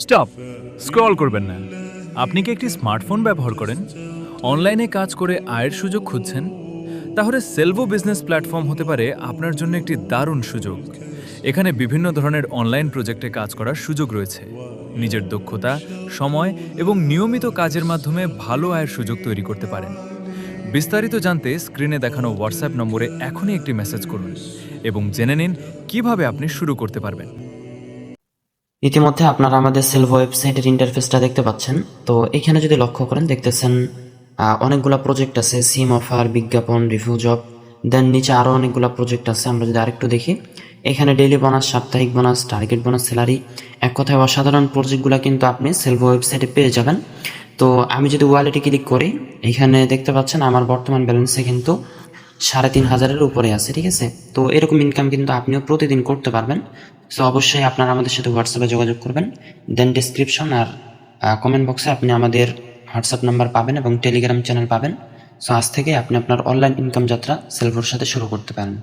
Stop, scroll করবেন না। আপনি কি একটি স্মার্টফোন ব্যবহার করেন? অনলাইনে কাজ করে আয়ের সুযোগ খুঁজছেন? তাহলে সেলভো বিজনেস প্ল্যাটফর্ম হতে পারে আপনার জন্য একটি দারুণ সুযোগ। এখানে বিভিন্ন ধরনের অনলাইন প্রজেক্টে কাজ করার সুযোগ রয়েছে। নিজের দক্ষতা, সময় এবং নিয়মিত কাজের মাধ্যমে ভালো আয়ের সুযোগ তৈরি করতে পারেন। বিস্তারিত জানতে স্ক্রিনে দেখানো হোয়াটসঅ্যাপ নম্বরে এখনই একটি মেসেজ করুন এবং জেনে নিন কিভাবে আপনি শুরু করতে পারবেন। ইতিমধ্যে আপনারা আমাদের সেলভো ওয়েবসাইটের ইন্টারফেসটা দেখতে পাচ্ছেন। তো এখানে যদি লক্ষ্য করেন দেখতেছেন অনেকগুলা প্রজেক্ট আছে, সিম অফার, বিজ্ঞাপন, রিভিউ জব। দেন নিচে আরও অনেকগুলা প্রজেক্ট আছে। আমরা যদি আরেকটু দেখি, এখানে ডেইলি বোনাস, সাপ্তাহিক বোনাস, টার্গেট বোনাস, স্যালারি, এক কথায় অসাধারণ প্রজেক্টগুলো কিন্তু আপনি সেলভো ওয়েবসাইটে পেয়ে যাবেন। তো আমি যদি ওয়ালেটে ক্লিক করি, এখানে দেখতে পাচ্ছেন আমার বর্তমান ব্যালেন্সে কিন্তু ৩,৫০০-এর উপরে আছে, ঠিক আছে। তো এরকম ইনকাম কিন্তু আপনিও প্রতিদিন করতে পারবেন। সো অবশ্যই আপনারা আমাদের সাথে হোয়াটসঅ্যাপে যোগাযোগ করবেন। দেন ডিসক্রিপশন আর কমেন্ট বক্সে আপনি আমাদের হোয়াটসঅ্যাপ নাম্বার পাবেন এবং টেলিগ্রাম চ্যানেল পাবেন। সো আজ থেকে আপনি আপনার অনলাইন ইনকাম যাত্রা সেলভোর সাথে শুরু করতে পারেন।